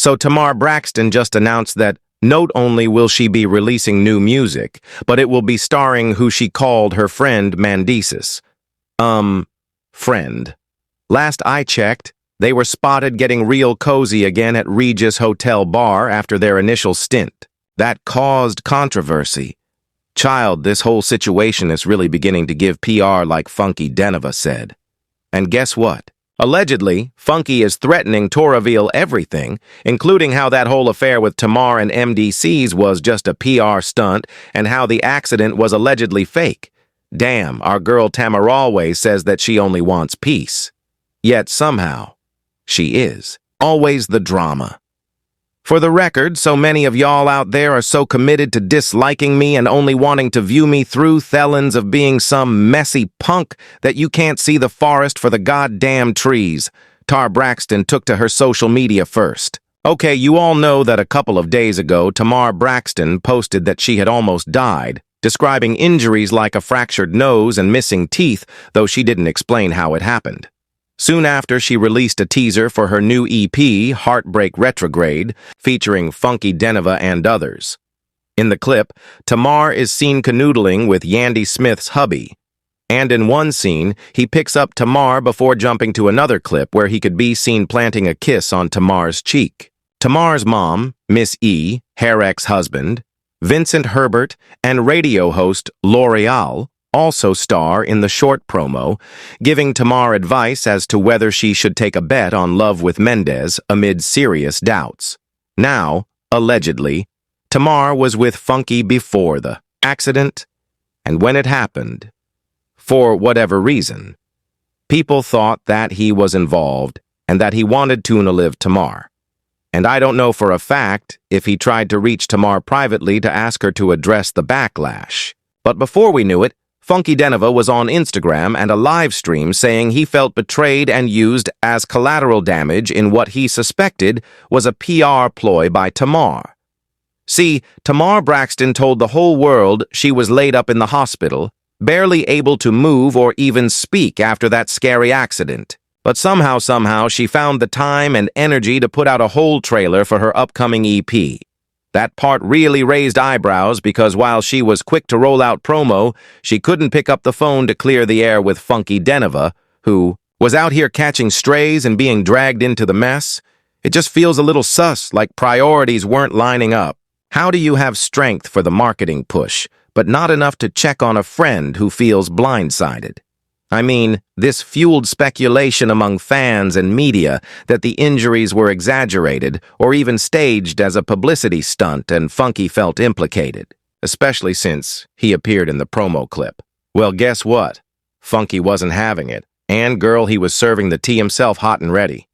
So Tamar Braxton just announced that not only will she be releasing new music, but it will be starring who she called her friend Mendeecees. Friend. Last I checked, they were spotted getting real cozy again at Regis Hotel Bar after their initial stint. That caused controversy. Child, this whole situation is really beginning to give PR like Funky Dineva said. And guess what? Allegedly, Funky is threatening to reveal everything, including how that whole affair with Tamar and Mendeecees was just a PR stunt and how the accident was allegedly fake. Damn, our girl Tamar always says that she only wants peace. Yet somehow, she is. Always the drama. For the record, so many of y'all out there are so committed to disliking me and only wanting to view me through thelans of being some messy punk that you can't see the forest for the goddamn trees. Tamar Braxton took to her social media first. Okay, you all know that a couple of days ago, Tamar Braxton posted that she had almost died, describing injuries like a fractured nose and missing teeth, though she didn't explain how it happened. Soon after, she released a teaser for her new EP, Heartbreak Retrograde, featuring Funky Dineva and others. In the clip, Tamar is seen canoodling with Yandy Smith's hubby. And in one scene, he picks up Tamar before jumping to another clip where he could be seen planting a kiss on Tamar's cheek. Tamar's mom, Miss E, her ex-husband, Vincent Herbert, and radio host L'Oreal also star in the short promo, giving Tamar advice as to whether she should take a bet on Love with Mendeecees amid serious doubts. Now, allegedly, Tamar was with Funky before the accident, and when it happened, for whatever reason, people thought that he was involved and that he wanted to live Tamar. And I don't know for a fact if he tried to reach Tamar privately to ask her to address the backlash. But before we knew it, Funky Dineva was on Instagram and a live stream saying he felt betrayed and used as collateral damage in what he suspected was a PR ploy by Tamar. See, Tamar Braxton told the whole world she was laid up in the hospital, barely able to move or even speak after that scary accident. But somehow she found the time and energy to put out a whole trailer for her upcoming EP. That part really raised eyebrows because while she was quick to roll out promo, she couldn't pick up the phone to clear the air with Funky Dineva, who was out here catching strays and being dragged into the mess. It just feels a little sus, like priorities weren't lining up. How do you have strength for the marketing push, but not enough to check on a friend who feels blindsided? I mean, this fueled speculation among fans and media that the injuries were exaggerated or even staged as a publicity stunt, and Funky felt implicated, especially since he appeared in the promo clip. Well, guess what? Funky wasn't having it, and girl, he was serving the tea himself hot and ready.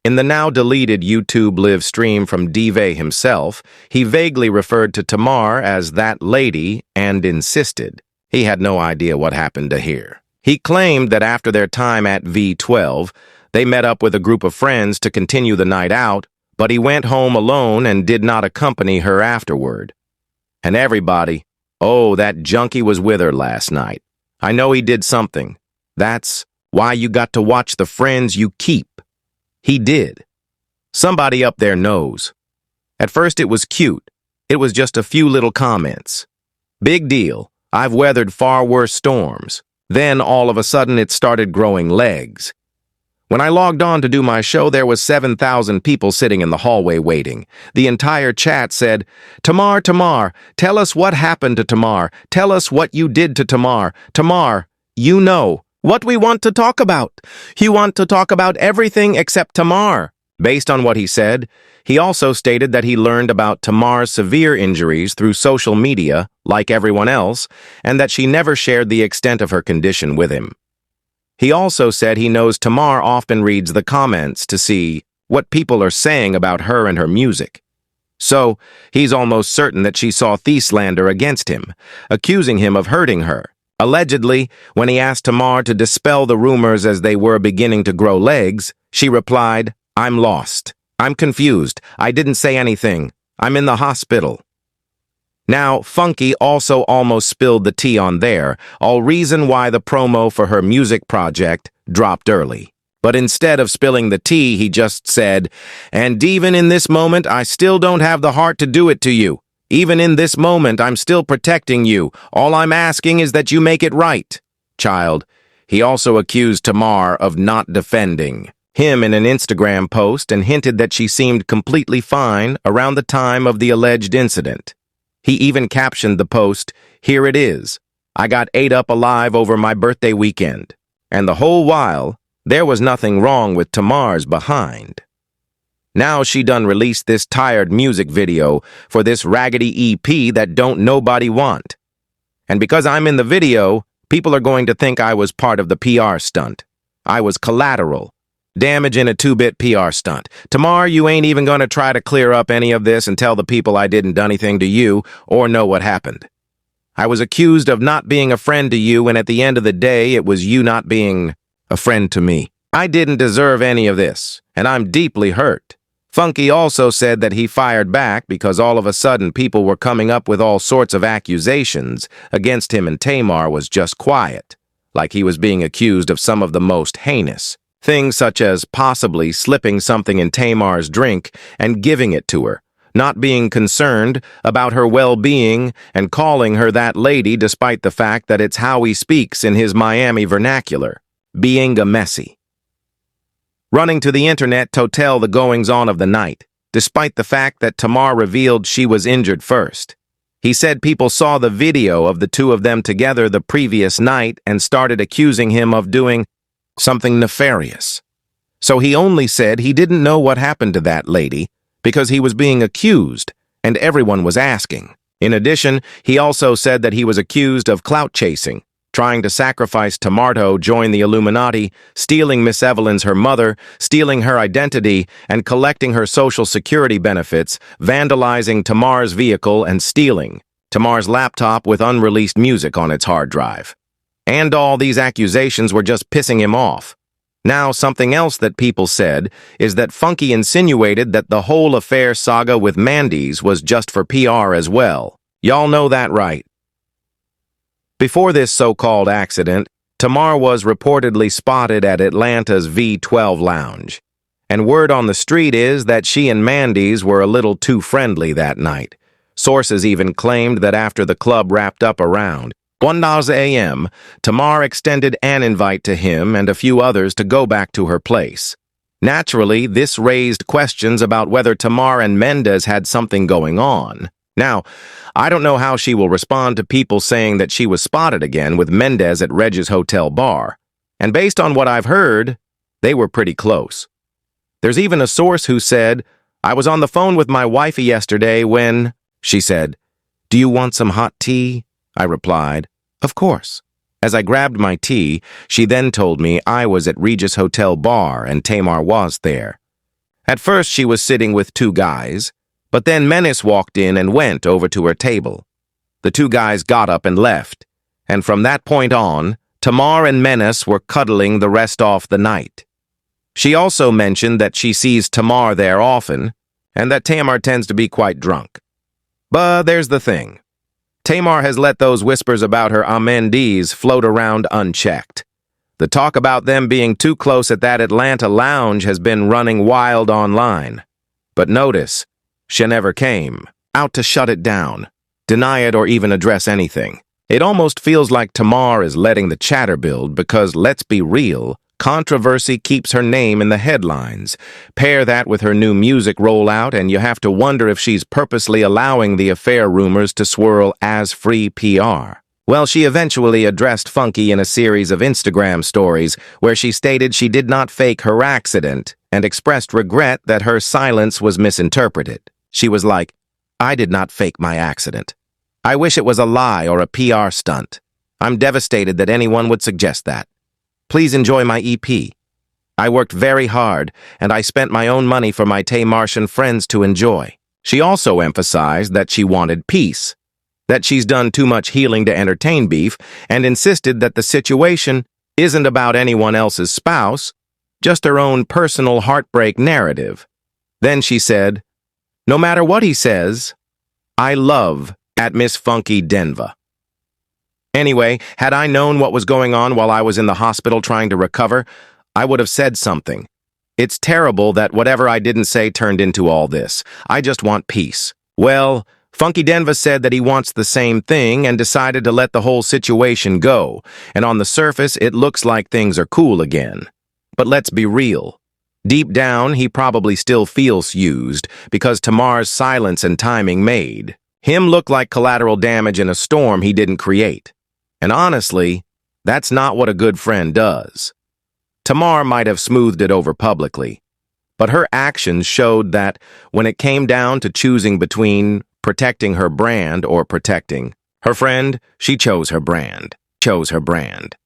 In the now-deleted YouTube live stream from Diva himself, he vaguely referred to Tamar as that lady and insisted he had no idea what happened to her. He claimed that after their time at V12, they met up with a group of friends to continue the night out, but he went home alone and did not accompany her afterward. And everybody, oh, that junkie was with her last night. I know he did something. That's why you got to watch the friends you keep. He did. Somebody up there knows. At first it was cute. It was just a few little comments. Big deal. I've weathered far worse storms. Then, all of a sudden, it started growing legs. When I logged on to do my show, there was 7,000 people sitting in the hallway waiting. The entire chat said, Tamar, tell us what happened to Tamar. Tell us what you did to Tamar. Tamar, you know what we want to talk about. You want to talk about everything except Tamar. Based on what he said, he also stated that he learned about Tamar's severe injuries through social media, like everyone else, and that she never shared the extent of her condition with him. He also said he knows Tamar often reads the comments to see what people are saying about her and her music. So, he's almost certain that she saw slander against him, accusing him of hurting her. Allegedly, when he asked Tamar to dispel the rumors as they were beginning to grow legs, she replied, I'm lost. I'm confused. I didn't say anything. I'm in the hospital. Now, Funky also almost spilled the tea on there, all reason why the promo for her music project dropped early. But instead of spilling the tea, he just said, "And even in this moment, I still don't have the heart to do it to you. Even in this moment, I'm still protecting you. All I'm asking is that you make it right." Child. He also accused Tamar of not defending him in an Instagram post and hinted that she seemed completely fine around the time of the alleged incident. He even captioned the post, "Here it is. I got ate up alive over my birthday weekend." And the whole while, there was nothing wrong with Tamar's behind. Now she done released this tired music video for this raggedy EP that don't nobody want. And because I'm in the video, people are going to think I was part of the PR stunt. I was collateral. Damage in a 2-bit PR stunt. Tamar, you ain't even gonna try to clear up any of this and tell the people I didn't do anything to you or know what happened. I was accused of not being a friend to you, and at the end of the day, it was you not being a friend to me. I didn't deserve any of this, and I'm deeply hurt. Funky also said that he fired back because all of a sudden people were coming up with all sorts of accusations against him, and Tamar was just quiet, like he was being accused of some of the most heinous things, such as possibly slipping something in Tamar's drink and giving it to her, not being concerned about her well-being and calling her that lady despite the fact that it's how he speaks in his Miami vernacular, being a messier. Running to the internet to tell the goings-on of the night, despite the fact that Tamar revealed she was injured first. He said people saw the video of the two of them together the previous night and started accusing him of doing something nefarious. So he only said he didn't know what happened to that lady because he was being accused, and everyone was asking. In addition, he also said that he was accused of clout chasing, trying to sacrifice Tamar to join the Illuminati, stealing Miss Evelyn's her mother, stealing her identity, and collecting her social security benefits, vandalizing Tamar's vehicle, and stealing Tamar's laptop with unreleased music on its hard drive. And all these accusations were just pissing him off. Now, something else that people said is that Funky insinuated that the whole affair saga with Mendeecees was just for PR as well. Y'all know that, right? Before this so-called accident, Tamar was reportedly spotted at Atlanta's V12 lounge. And word on the street is that she and Mendeecees were a little too friendly that night. Sources even claimed that after the club wrapped up around 1 a.m., Tamar extended an invite to him and a few others to go back to her place. Naturally, this raised questions about whether Tamar and Mendeecees had something going on. Now, I don't know how she will respond to people saying that she was spotted again with Mendeecees at Reg's hotel bar. And based on what I've heard, they were pretty close. There's even a source who said, "I was on the phone with my wifey yesterday when," she said, "Do you want some hot tea?" I replied, "Of course." As I grabbed my tea, she then told me I was at Reg's hotel bar and Tamar was there. At first, she was sitting with 2 guys, but then Mendeecees walked in and went over to her table. The 2 guys got up and left, and from that point on, Tamar and Mendeecees were cuddling the rest of the night. She also mentioned that she sees Tamar there often, and that Tamar tends to be quite drunk. But there's the thing. Tamar has let those whispers about her Mendeecees float around unchecked. The talk about them being too close at that Atlanta lounge has been running wild online. But notice, she never came out to shut it down, deny it, or even address anything. It almost feels like Tamar is letting the chatter build because, let's be real, controversy keeps her name in the headlines. Pair that with her new music rollout, and you have to wonder if she's purposely allowing the affair rumors to swirl as free PR. Well, she eventually addressed Funky in a series of Instagram stories where she stated she did not fake her accident and expressed regret that her silence was misinterpreted. She was like, "I did not fake my accident. I wish it was a lie or a PR stunt. I'm devastated that anyone would suggest that. Please enjoy my EP. I worked very hard, and I spent my own money for my Tamartian friends to enjoy." She also emphasized that she wanted peace, that she's done too much healing to entertain beef, and insisted that the situation isn't about anyone else's spouse, just her own personal heartbreak narrative. Then she said, "No matter what he says, I love at Miss Funky Dineva." Anyway, had I known what was going on while I was in the hospital trying to recover, I would have said something. It's terrible that whatever I didn't say turned into all this. I just want peace. Well, Funky Dineva said that he wants the same thing and decided to let the whole situation go, and on the surface it looks like things are cool again. But let's be real. Deep down, he probably still feels used because Tamar's silence and timing made him look like collateral damage in a storm he didn't create. And honestly, that's not what a good friend does. Tamar might have smoothed it over publicly, but her actions showed that when it came down to choosing between protecting her brand or protecting her friend, she chose her brand.